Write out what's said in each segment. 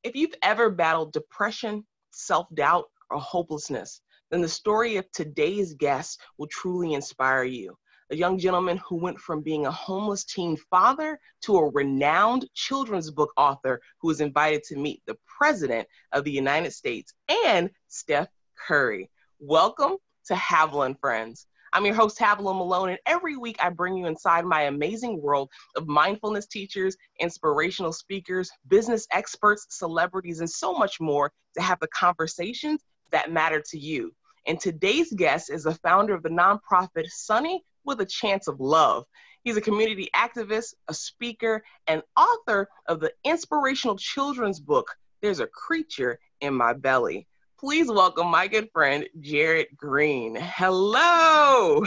If you've ever battled depression, self-doubt, or hopelessness, then the story of today's guest will truly inspire you. A young gentleman who went from being a homeless teen father to a renowned children's book author who was invited to meet the President of the United States and Steph Curry. Welcome to HAVILAH Friends. I'm your host, HAVILAH Malone, and every week I bring you inside my amazing world of mindfulness teachers, inspirational speakers, business experts, celebrities, and so much more to have the conversations that matter to you. And today's guest is the founder of the nonprofit Sunny with a Chance of Love. He's a community activist, a speaker, and author of the inspirational children's book, There's a Creature in My Belly. Please welcome my good friend, Jared Green. Hello.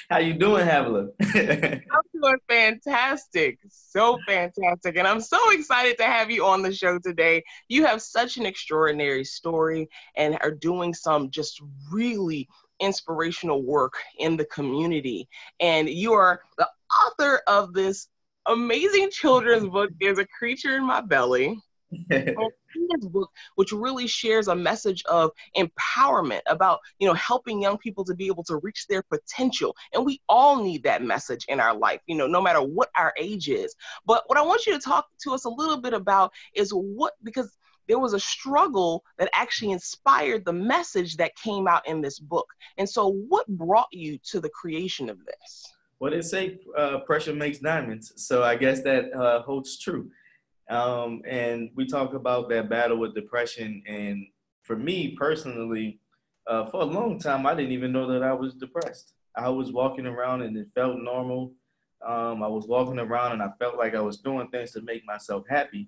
How you doing, HAVILAH? I'm doing fantastic. So fantastic. And I'm so excited to have you on the show today. You have such an extraordinary story and are doing some just really inspirational work in the community. And you are the author of this amazing children's book, There's a Creature in My Belly. This book, which really shares a message of empowerment about, helping young people to be able to reach their potential. And we all need that message in our life, no matter what our age is. But what I want you to talk to us a little bit about is because there was a struggle that actually inspired the message that came out in this book. And so what brought you to the creation of this? Well, they say pressure makes diamonds. So I guess that holds true. And we talk about that battle with depression. And for me personally, for a long time, I didn't even know that I was depressed. I was walking around and it felt normal. I was walking around and I felt like I was doing things to make myself happy.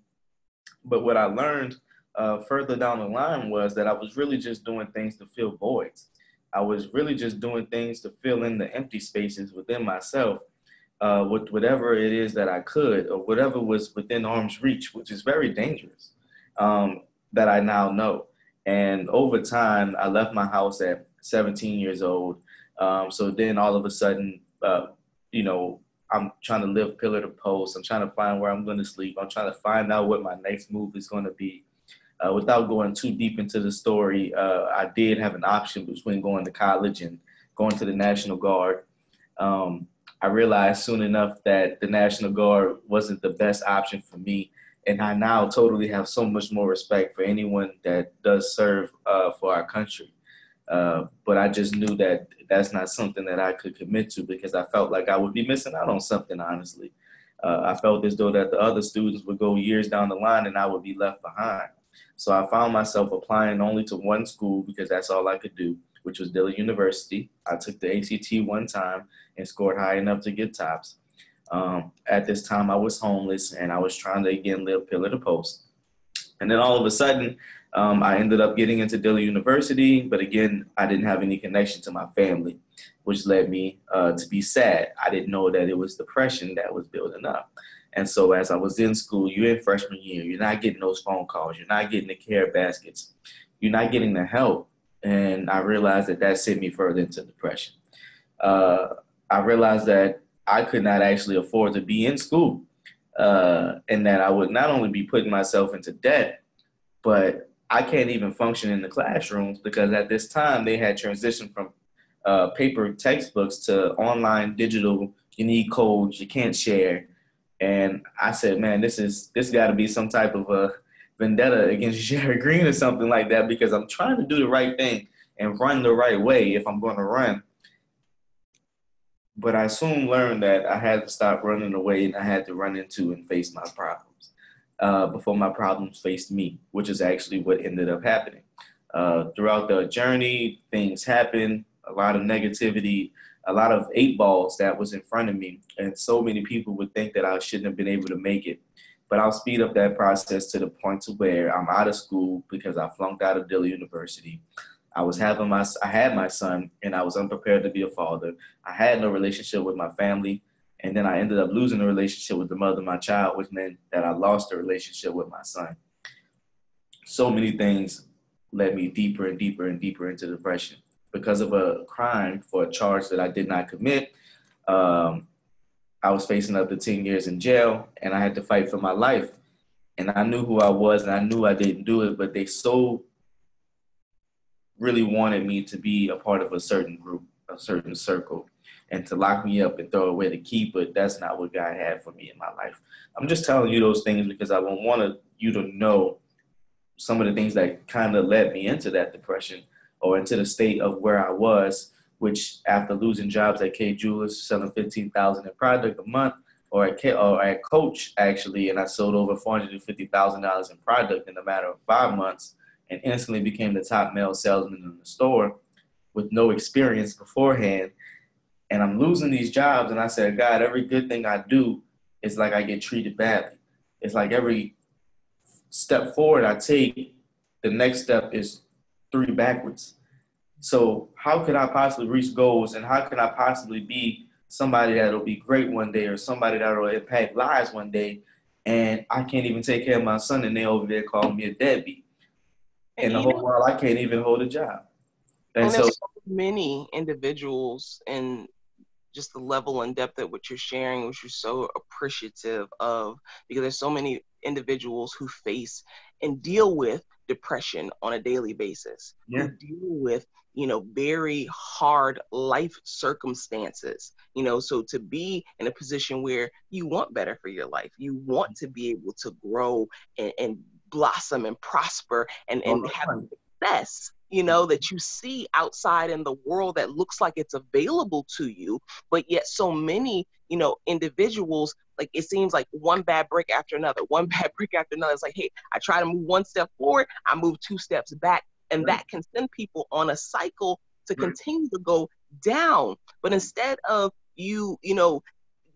But what I learned further down the line was that I was really just doing things to fill voids. I was really just doing things to fill in the empty spaces within myself. With whatever it is that I could, or whatever was within arm's reach, which is very dangerous, that I now know. And over time, I left my house at 17 years old. So then all of a sudden, I'm trying to live pillar to post. I'm trying to find where I'm going to sleep. I'm trying to find out what my next move is going to be. Without going too deep into the story, I did have an option between going to college and going to the National Guard. I realized soon enough that the National Guard wasn't the best option for me. And I now totally have so much more respect for anyone that does serve for our country. But I just knew that that's not something that I could commit to because I felt like I would be missing out on something, honestly. I felt as though that the other students would go years down the line and I would be left behind. So I found myself applying only to one school because that's all I could do, which was Dillon University. I took the ACT one time and scored high enough to get tops. At this time, I was homeless and I was trying to, again, live pillar to post. And then all of a sudden, I ended up getting into Dillon University, but again, I didn't have any connection to my family, which led me to be sad. I didn't know that it was depression that was building up. And so as I was in school, you're in freshman year, you're not getting those phone calls, you're not getting the care baskets, you're not getting the help. And I realized that sent me further into depression. I realized that I could not actually afford to be in school and that I would not only be putting myself into debt, but I can't even function in the classrooms because at this time they had transitioned from paper textbooks to online digital. You need codes, you can't share. And I said, man, this got to be some type of a vendetta against Jared Green or something like that because I'm trying to do the right thing and run the right way if I'm going to run. But I soon learned that I had to stop running away and I had to run into and face my problems before my problems faced me, which is actually what ended up happening. Throughout the journey, things happened, a lot of negativity, a lot of 8 balls that was in front of me. And so many people would think that I shouldn't have been able to make it. But I'll speed up that process to the point to where I'm out of school because I flunked out of Dillon University. I had my son and I was unprepared to be a father. I had no relationship with my family. And then I ended up losing the relationship with the mother of my child, which meant that I lost the relationship with my son. So many things led me deeper and deeper and deeper into depression. Because of a crime for a charge that I did not commit, I was facing up to 10 years in jail and I had to fight for my life. And I knew who I was, and I knew I didn't do it, but they so really wanted me to be a part of a certain group, a certain circle, and to lock me up and throw away the key. But that's not what God had for me in my life. I'm just telling you those things because I want you to know some of the things that kind of led me into that depression or into the state of where I was, which after losing jobs at K Jewelers, selling 15,000 in product a month, or at Coach actually, and I sold over $450,000 in product in a matter of 5 months, and instantly became the top male salesman in the store with no experience beforehand. And I'm losing these jobs, and I said, God, every good thing I do is like I get treated badly. It's like every step forward I take, the next step is 3 backwards. So how could I possibly reach goals, and how could I possibly be somebody that'll be great one day or somebody that'll impact lives one day, and I can't even take care of my son and they over there calling me a deadbeat. In the whole world, I can't even hold a job. And there's so many individuals and just the level and depth at which you're sharing, which you're so appreciative of, because there's so many individuals who face and deal with depression on a daily basis, who deal with, very hard life circumstances, so to be in a position where you want better for your life, you want to be able to grow and blossom and prosper and have success, that you see outside in the world that looks like it's available to you, but yet so many, individuals, like it seems like one bad break after another, one bad break after another. It's like, hey, I try to move 1 step forward, I move 2 steps back, and that can send people on a cycle to continue to go down. But instead of you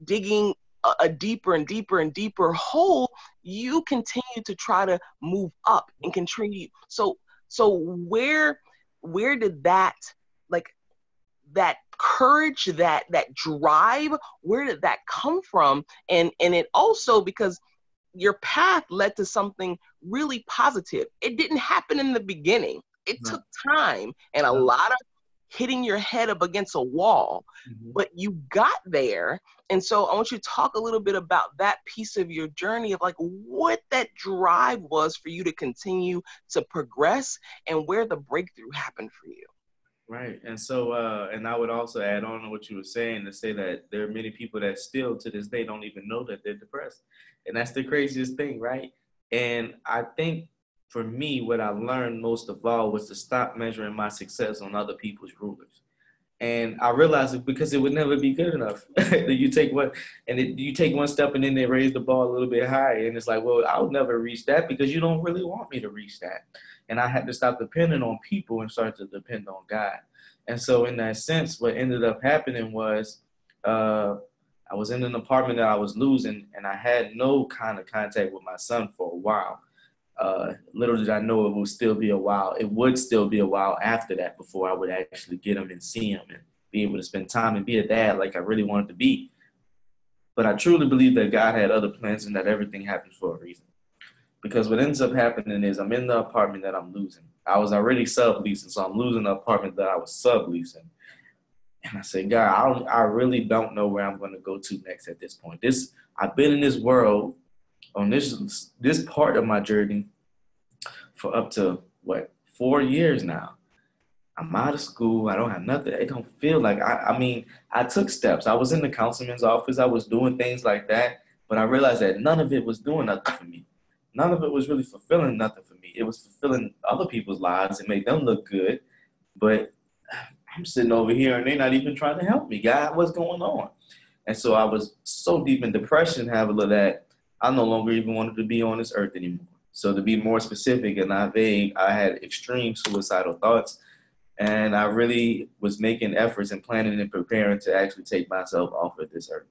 digging a deeper and deeper and deeper hole, you continue to try to move up and contribute. So where did that, like, that courage, that drive, where did that come from? And it also, because your path led to something really positive. It didn't happen in the beginning. It took time and a lot of hitting your head up against a wall, but you got there. And so I want you to talk a little bit about that piece of your journey of like what that drive was for you to continue to progress and where the breakthrough happened for you. Right. And so, and I would also add on to what you were saying to say that there are many people that still to this day don't even know that they're depressed. And that's the craziest thing, right? And I think for me, what I learned most of all was to stop measuring my success on other people's rulers. And I realized it because it would never be good enough. You take you take one step and then they raise the ball a little bit higher. And it's like, well, I'll never reach that because you don't really want me to reach that. And I had to stop depending on people and start to depend on God. And so in that sense, what ended up happening was I was in an apartment that I was losing, and I had no kind of contact with my son for a while. Little did I know it would still be a while. It would still be a while after that before I would actually get him and see him and be able to spend time and be a dad like I really wanted to be. But I truly believe that God had other plans and that everything happens for a reason. Because what ends up happening is I'm in the apartment that I'm losing. I was already subleasing, so I'm losing the apartment that I was subleasing. And I said, God, I really don't know where I'm going to go to next at this point. I've been in this world on this part of my journey for up to 4 years now. I'm out of school. I don't have nothing. It don't feel like I took steps. I was in the councilman's office. I was doing things like that, but I realized that none of it was doing nothing for me. None of it was really fulfilling nothing for me. It was fulfilling other people's lives and make them look good, but I'm sitting over here and they're not even trying to help me. God, what's going on? And so I was so deep in depression, Havilah, that I no longer even wanted to be on this earth anymore. So to be more specific and not vague, I had extreme suicidal thoughts, and I really was making efforts and planning and preparing to actually take myself off of this earth.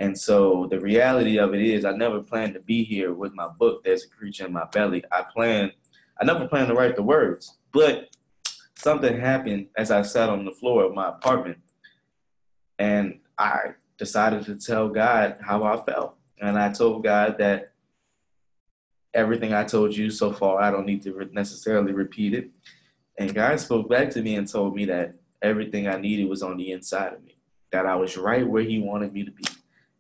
And so the reality of it is I never planned to be here with my book, There's a Creature in My Belly. I never planned to write the words, but something happened as I sat on the floor of my apartment, and I decided to tell God how I felt. And I told God that everything I told you so far, I don't need to necessarily repeat it. And God spoke back to me and told me that everything I needed was on the inside of me, that I was right where he wanted me to be.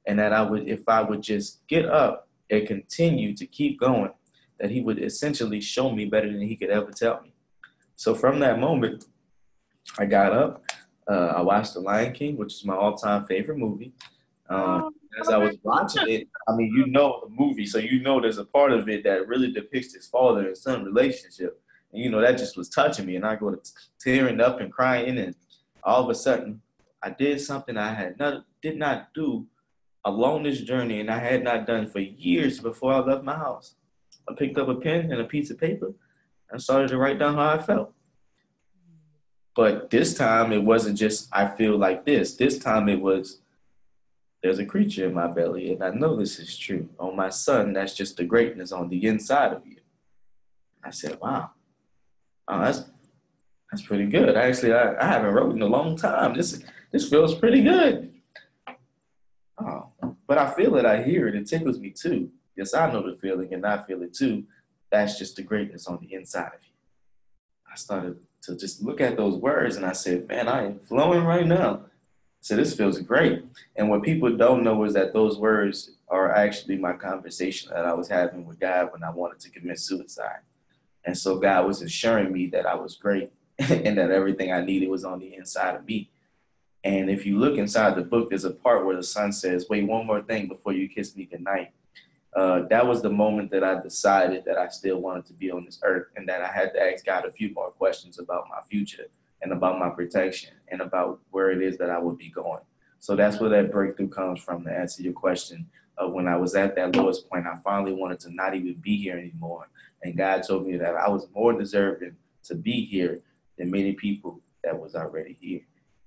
And that if I would just get up and continue to keep going, that he would essentially show me better than he could ever tell me. So from that moment, I got up. I watched The Lion King, which is my all-time favorite movie. As I was watching it, I mean, you know the movie, so you know there's a part of it that really depicts this father and son relationship. And, you know, that just was touching me. And I go to tearing up and crying. And all of a sudden, I did something did not do along this journey, and I had not done for years before I left my house. I picked up a pen and a piece of paper and started to write down how I felt. But this time, it wasn't just, I feel like this. This time it was, there's a creature in my belly, and I know this is true. Oh, my son, that's just the greatness on the inside of you. I said, wow, that's pretty good. Actually, I haven't wrote in a long time. This feels pretty good. Oh, but I feel it, I hear it, it tickles me too. Yes, I know the feeling, and I feel it too. That's just the greatness on the inside of you. I started to just look at those words, and I said, man, I am flowing right now. So this feels great. And what people don't know is that those words are actually my conversation that I was having with God when I wanted to commit suicide. And so God was assuring me that I was great and that everything I needed was on the inside of me. And if you look inside the book, there's a part where the son says, wait, one more thing before you kiss me goodnight. That was the moment that I decided that I still wanted to be on this earth, and that I had to ask God a few more questions about my future and about my protection and about where it is that I would be going. So that's where that breakthrough comes from, to answer your question. When I was at that lowest point, I finally wanted to not even be here anymore. And God told me that I was more deserving to be here than many people that was already here.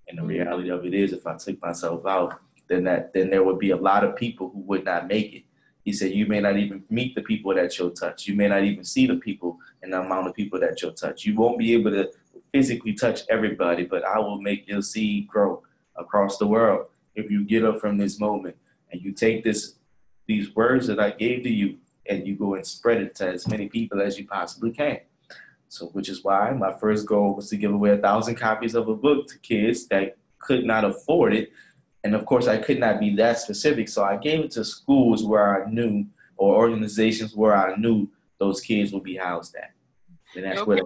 And the reality of it is, if I took myself out, then there would be a lot of people who would not make it. He said, you may not even meet the people that you'll touch. You may not even see the people and the amount of people that you'll touch. You won't be able to physically touch everybody, but I will make your seed grow across the world if you get up from this moment and you take these words that I gave to you and you go and spread it to as many people as you possibly can. So, which is why my first goal was to give away 1,000 copies of a book to kids that could not afford it. And of course, I could not be that specific. So I gave it to schools where I knew, or organizations where I knew those kids would be housed at. And that's what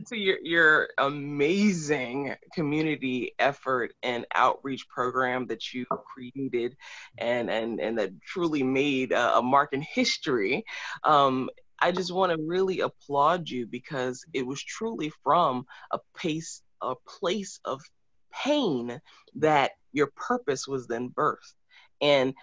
to your amazing community effort and outreach program that you created and that truly made a mark in history. I just want to really applaud you, because it was truly from a place of pain that your purpose was then birthed. And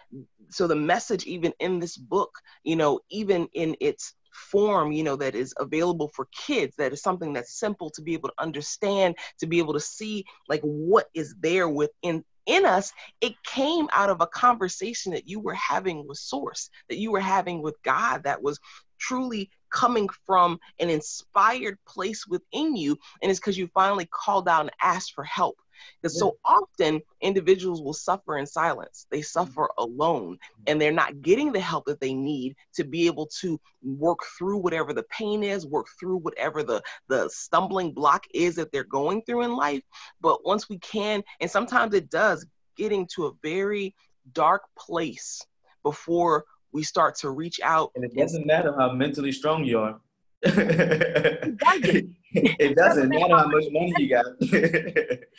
so the message, even in this book, even in its form, that is available for kids, that is something that's simple to be able to understand, to be able to see like what is there within us. It came out of a conversation that you were having with Source, that you were having with God, that was truly coming from an inspired place within you. And it's because you finally called out and asked for help. Because so often individuals will suffer in silence. They suffer alone, and they're not getting the help that they need to be able to work through whatever the pain is, work through whatever the stumbling block is that they're going through in life. But once we can, and sometimes it does, getting to a very dark place before we start to reach out. And it doesn't matter how mentally strong you are. It doesn't matter how much money you got.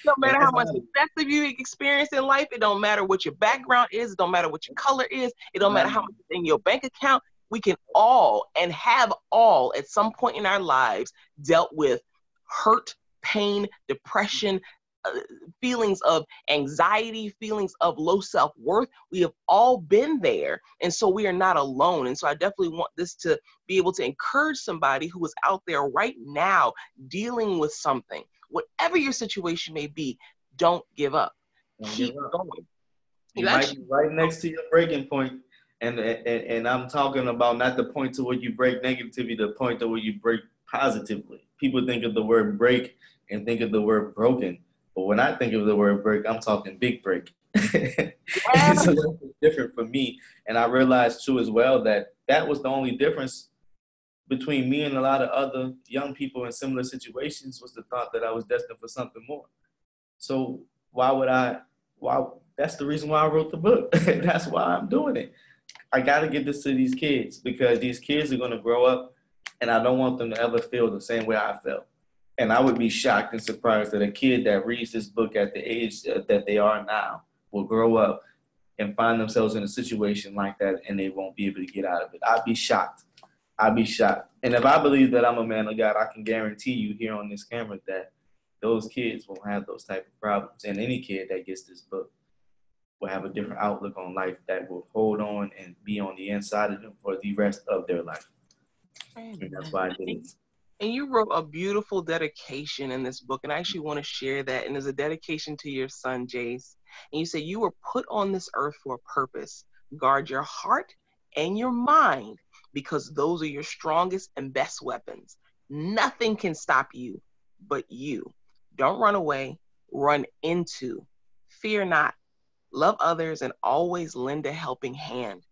No matter how much success you experience in life, it don't matter what your background is, it don't matter what your color is, it don't matter how much is in your bank account. We can all and have all at some point in our lives dealt with hurt, pain, depression, feelings of anxiety, feelings of low self-worth. We have all been there, and so we are not alone. And so I definitely want this to be able to encourage somebody who is out there right now dealing with something, whatever your situation may be. Don't give up. Keep going. You might be right next to your breaking point, and I'm talking about not the point to where you break negatively, the point to where you break positively. People think of the word break and think of the word broken. But when I think of the word break, I'm talking big break. So that's different for me. And I realized too as well that was the only difference between me and a lot of other young people in similar situations, was the thought that I was destined for something more. So that's the reason why I wrote the book. That's why I'm doing it. I got to get this to these kids because these kids are going to grow up and I don't want them to ever feel the same way I felt. And I would be shocked and surprised that a kid that reads this book at the age that they are now will grow up and find themselves in a situation like that and they won't be able to get out of it. I'd be shocked. I'd be shocked. And if I believe that I'm a man of God, I can guarantee you here on this camera that those kids won't have those type of problems. And any kid that gets this book will have a different outlook on life that will hold on and be on the inside of them for the rest of their life. And that's why I did it. And you wrote a beautiful dedication in this book, and I actually want to share that. And there's a dedication to your son, Jace. And you say, you were put on this earth for a purpose. Guard your heart and your mind, because those are your strongest and best weapons. Nothing can stop you but you. Don't run away, run into. Fear not. Love others and always lend a helping hand.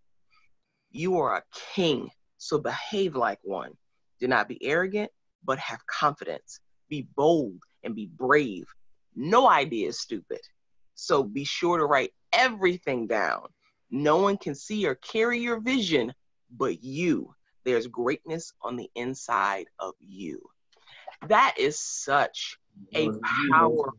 You are a king, so behave like one. Do not be arrogant, but have confidence. Be bold and be brave. No idea is stupid. So be sure to write everything down. No one can see or carry your vision but you. There's greatness on the inside of you. That is such a power.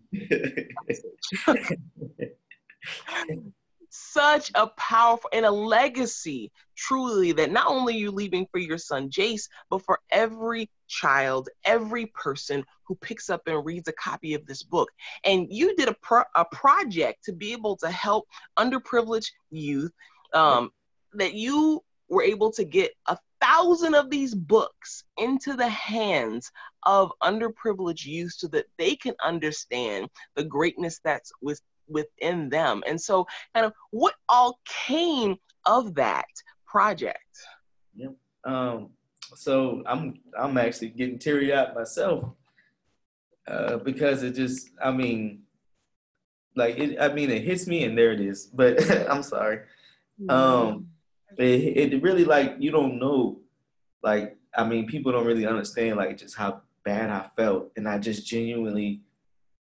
Such a powerful and a legacy, truly, that not only are you leaving for your son Jace, but for every child, every person who picks up and reads a copy of this book. And you did a project to be able to help underprivileged youth, that you were able to get 1,000 of these books into the hands of underprivileged youth so that they can understand the greatness that's within them. And so kind of what all came of that project? Yeah. So I'm actually getting teary-eyed myself because it just, it hits me and there it is, but I'm sorry. It really, like, you don't know, like, people don't really understand, like, just how bad I felt. And I just genuinely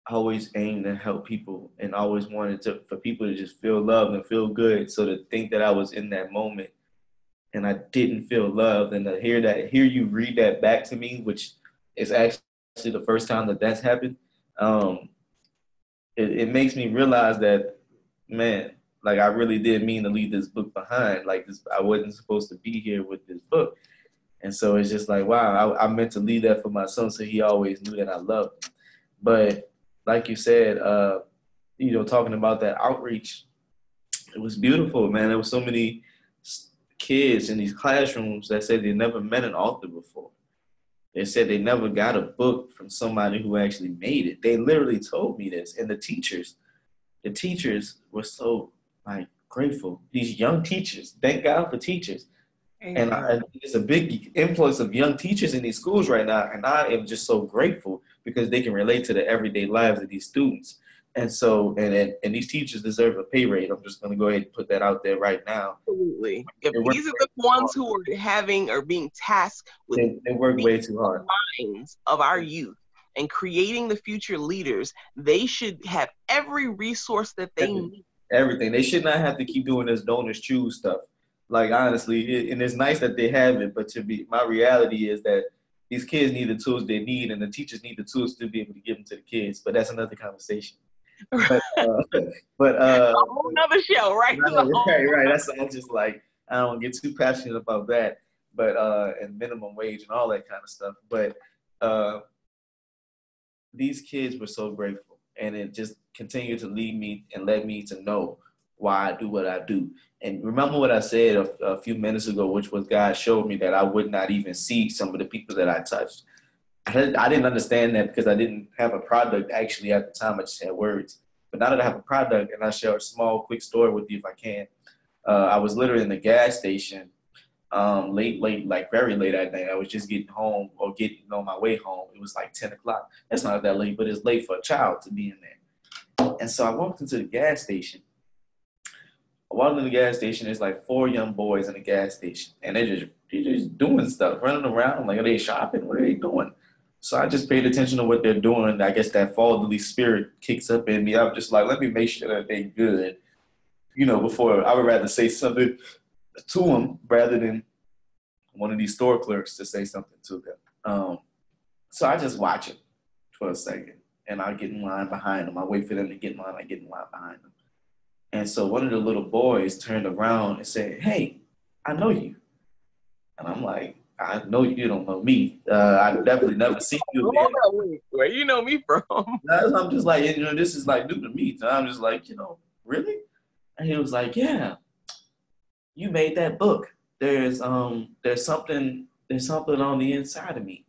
always aimed to help people and always wanted for people to just feel loved and feel good. So to think that I was in that moment and I didn't feel loved, and to hear you read that back to me, which is actually the first time that that's happened, it makes me realize that, man, like, I really did mean to leave this book behind. Like, I wasn't supposed to be here with this book. And so it's just like, wow, I meant to leave that for my son so he always knew that I loved him. But like you said, talking about that outreach, it was beautiful, man. There were so many kids in these classrooms that said they never met an author before. They said they never got a book from somebody who actually made it. They literally told me this. And the teachers were so, like, grateful. These young teachers, thank God for teachers. And there's a big influx of young teachers in these schools right now. And I am just so grateful because they can relate to the everyday lives of these students. And so, and these teachers deserve a pay rate. I'm just going to go ahead and put that out there right now. Absolutely. If these are the ones who are being tasked with, they work way too hard. Minds of our youth and creating the future leaders, they should have every resource that they need. Everything. They should not have to keep doing this donors choose stuff. Like, honestly, and it's nice that they have it, but my reality is that these kids need the tools they need, and the teachers need the tools to be able to give them to the kids. But that's another conversation. But a whole nother show, right? Right. I'm just like, I don't get too passionate about that, but and minimum wage and all that kind of stuff. But these kids were so grateful, and it just continued to lead me and led me to know why I do what I do. And remember what I said a few minutes ago, which was God showed me that I would not even see some of the people that I touched. I didn't understand that because I didn't have a product actually at the time. I just had words. But now that I have a product, and I'll share a small, quick story with you if I can. I was literally in the gas station late, like very late at night. I was just getting home or getting on my way home. It was like 10 o'clock. That's not that late, but it's late for a child to be in there. And so I walked into the gas station. There's like 4 young boys in the gas station, and they're just doing stuff, running around. I'm like, are they shopping? What are they doing? So I just paid attention to what they're doing. I guess that fatherly spirit kicks up in me. I'm just like, let me make sure that they're good. Before I would rather say something to them rather than one of these store clerks to say something to them. So I just watch it for a second, and I get in line behind them. I wait for them to get in line. I get in line behind them. And so one of the little boys turned around and said, "Hey, I know you." And I'm like, "I know you don't know me. I've definitely never seen you there." Where you know me from? I'm just like, this is like new to me. So I'm just like, really? And he was like, "Yeah, you made that book. There's something on the inside of me."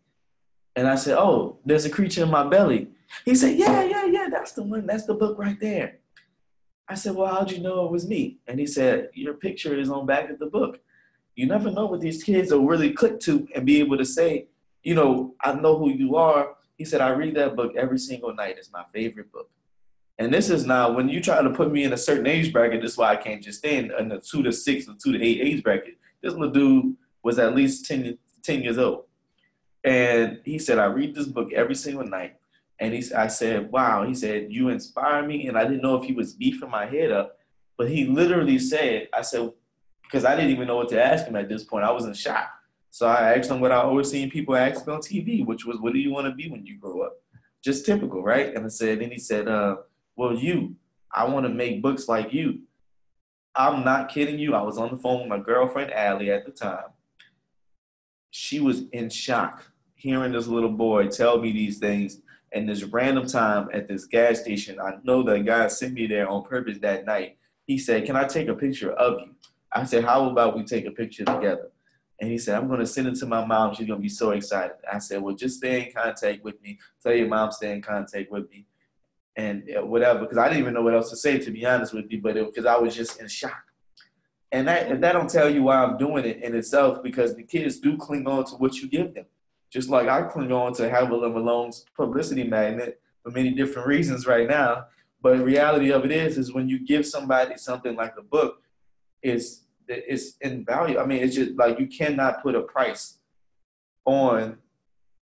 And I said, "Oh, there's a creature in my belly." He said, "Yeah, that's the one. That's the book right there." I said, "Well, how'd you know it was me?" And he said, "Your picture is on back of the book." You never know what these kids will really click to and be able to say, "I know who you are." He said, "I read that book every single night. It's my favorite book." And this is now, when you try to put me in a certain age bracket, this is why I can't just stay in the 2 to 6 or 2 to 8 age bracket. This little dude was at least 10 years old. And he said, "I read this book every single night." And I said, "Wow." He said, "You inspire me." And I didn't know if he was beefing my head up, but he literally said, I said, because I didn't even know what to ask him at this point. I was in shock. So I asked him what I always seen people ask on TV, which was, "What do you want to be when you grow up?" Just typical, right? And then he said, "Well, I want to make books like you." I'm not kidding you. I was on the phone with my girlfriend, Allie, at the time. She was in shock hearing this little boy tell me these things. And this random time at this gas station, I know the guy sent me there on purpose that night. He said, "Can I take a picture of you?" I said, "How about we take a picture together?" And he said, "I'm going to send it to my mom. She's going to be so excited." I said, "Well, just stay in contact with me. Tell your mom stay in contact with me." And whatever, because I didn't even know what else to say, to be honest with you, but because I was just in shock. And that don't tell you why I'm doing it in itself, because the kids do cling on to what you give them. Just like I cling on to HAVILAH Malone's publicity magnet for many different reasons right now. But the reality of it is when you give somebody something like a book, it's invaluable. I mean, it's just like you cannot put a price on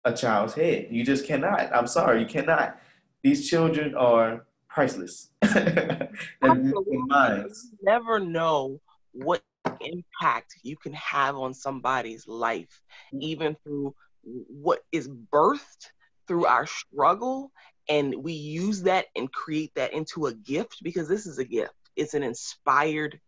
a child's head. You just cannot. I'm sorry, you cannot. These children are priceless in minds. You never know what impact you can have on somebody's life, even through what is birthed through our struggle. And we use that and create that into a gift, because this is a gift. It's an inspired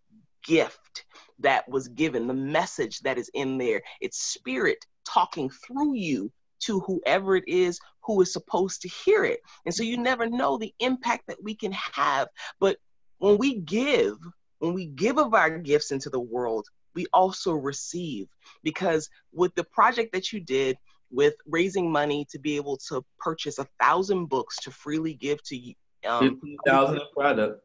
gift that was given, the message that is in there. It's spirit talking through you to whoever it is who is supposed to hear it. And so you never know the impact that we can have. But when we give of our gifts into the world, we also receive. Because with the project that you did with raising money to be able to purchase 1,000 books to freely give to 15,000 product.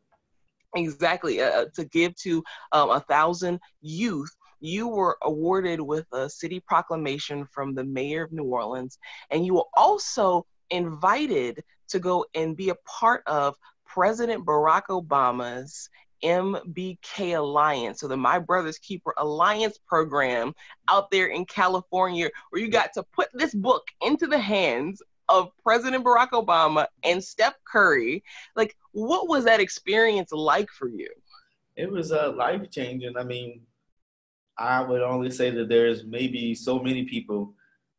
Exactly, to give to 1,000 youth. You were awarded with a city proclamation from the mayor of New Orleans, and you were also invited to go and be a part of President Barack Obama's MBK Alliance, so the My Brother's Keeper Alliance program out there in California, where you got to put this book into the hands of President Barack Obama and Steph Curry. Like, what was that experience like for you? It was life-changing. I mean, I would only say that there's maybe so many people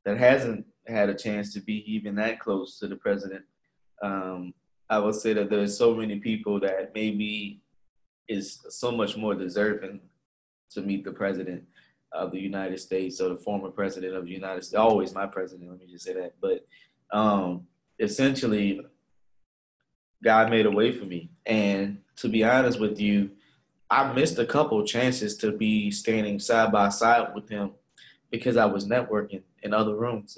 that hasn't had a chance to be even that close to the president. I would say that there's so many people that maybe is so much more deserving to meet the president of the United States, or the former president of the United States. Always my president, let me just say that. But essentially, God made a way for me. And to be honest with you, I missed a couple chances to be standing side by side with him because I was networking in other rooms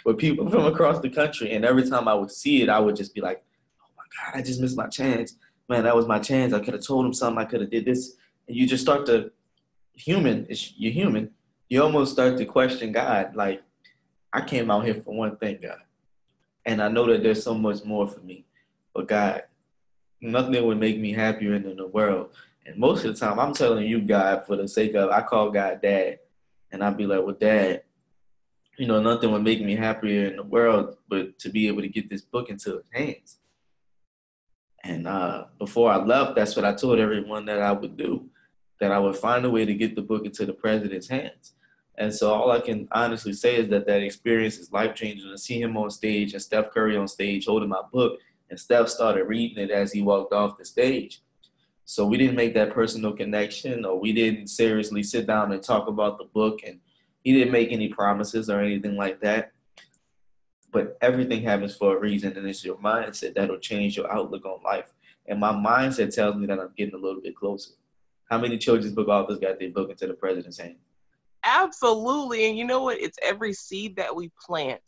with people from across the country. And every time I would see it, I would just be like, "Oh my God, I just missed my chance. Man, that was my chance. I could have told him something. I could have did this." And you just start to, you're human. You almost start to question God. Like, I came out here for one thing, God. And I know that there's so much more for me. But God, nothing would make me happier in the world. And most of the time, I'm telling you, God, for the sake of, I call God Dad. And I'd be like, "Well, Dad, nothing would make me happier in the world but to be able to get this book into his hands." And before I left, that's what I told everyone that I would do. that I would find a way to get the book into the president's hands. And so all I can honestly say is that experience is life-changing. To see him on stage and Steph Curry on stage holding my book, and Steph started reading it as he walked off the stage. So we didn't make that personal connection, or we didn't seriously sit down and talk about the book, and he didn't make any promises or anything like that. But everything happens for a reason, and it's your mindset that'll change your outlook on life. And my mindset tells me that I'm getting a little bit closer. How many children's book authors got their book into the president's hand? Absolutely. And you know what? It's every seed that we plant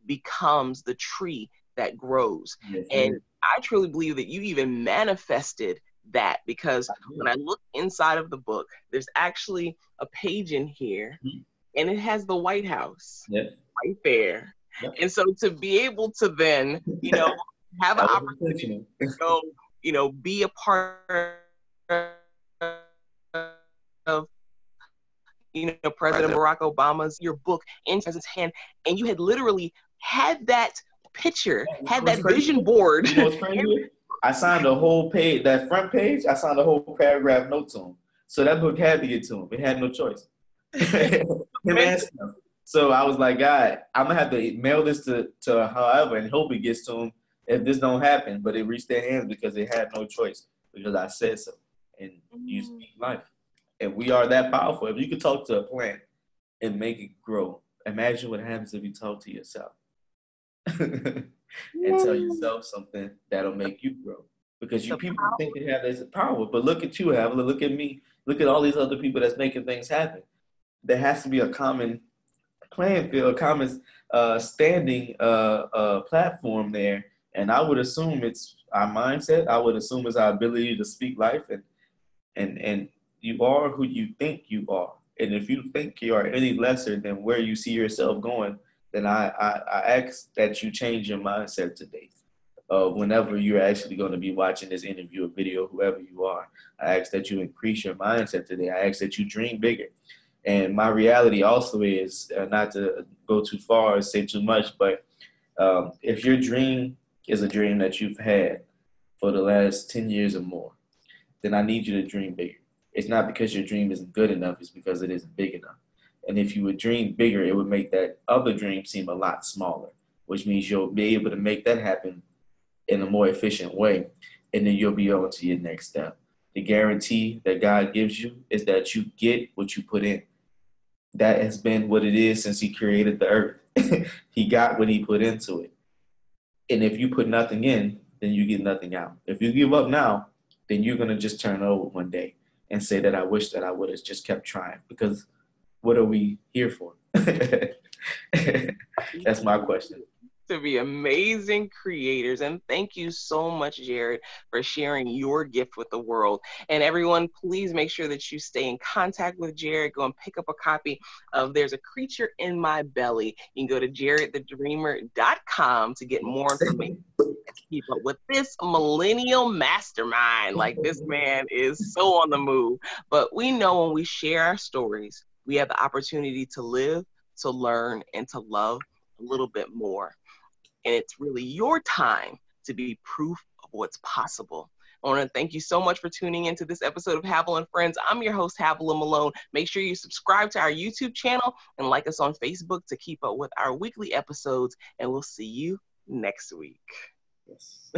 becomes the tree that grows. Yes, and I truly believe that you even manifested that, because when I look inside of the book, there's actually a page in here, and it has the White House right there. Yep. And so to be able to then, have an opportunity to go, be a part of, President Barack Obama's, your book in his hand, and you had literally had that picture, had that vision board. You know what's crazy? I signed the whole page, that front page, I signed the whole paragraph note to him. So that book had to get to him. It had no choice. So I was like, God, I'm going to have to mail this to however and hope it gets to him if this don't happen. But it reached their hands because they had no choice, because I said so. And you speak life. And we are that powerful. If you could talk to a plant and make it grow, imagine what happens if you talk to yourself and tell yourself something that'll make you grow. Because people think they have this power, but look at you, Havilah. Look at me. Look at all these other people that's making things happen. There has to be a common playing field, a common standing platform there. And I would assume it's our mindset. I would assume it's our ability to speak life, and you are who you think you are. And if you think you are any lesser than where you see yourself going, then I ask that you change your mindset today. Whenever you're actually going to be watching this interview or video, whoever you are, I ask that you increase your mindset today. I ask that you dream bigger. And my reality also is, not to go too far or say too much, but if your dream is a dream that you've had for the last 10 years or more, then I need you to dream bigger. It's not because your dream isn't good enough, it's because it isn't big enough. And if you would dream bigger, it would make that other dream seem a lot smaller, which means you'll be able to make that happen in a more efficient way, and then you'll be on to your next step. The guarantee that God gives you is that you get what you put in. That has been what it is since he created the earth. He got what he put into it. And if you put nothing in, then you get nothing out. If you give up now, then you're going to just turn over one day and say that I wish that I would have just kept trying, because what are we here for? That's my question. To be amazing creators. And thank you so much, Jared, for sharing your gift with the world. And everyone, please make sure that you stay in contact with Jared. Go and pick up a copy of There's a Creature in My Belly. You can go to jaredthedreamer.com to get more information. Keep up with this millennial mastermind. Like, this man is so on the move. But we know when we share our stories, we have the opportunity to live, to learn, and to love a little bit more. And it's really your time to be proof of what's possible. I want to thank you so much for tuning into this episode of HAVILAH Friends. I'm your host, HAVILAH Malone. Make sure you subscribe to our YouTube channel and like us on Facebook to keep up with our weekly episodes. And we'll see you next week. Yes.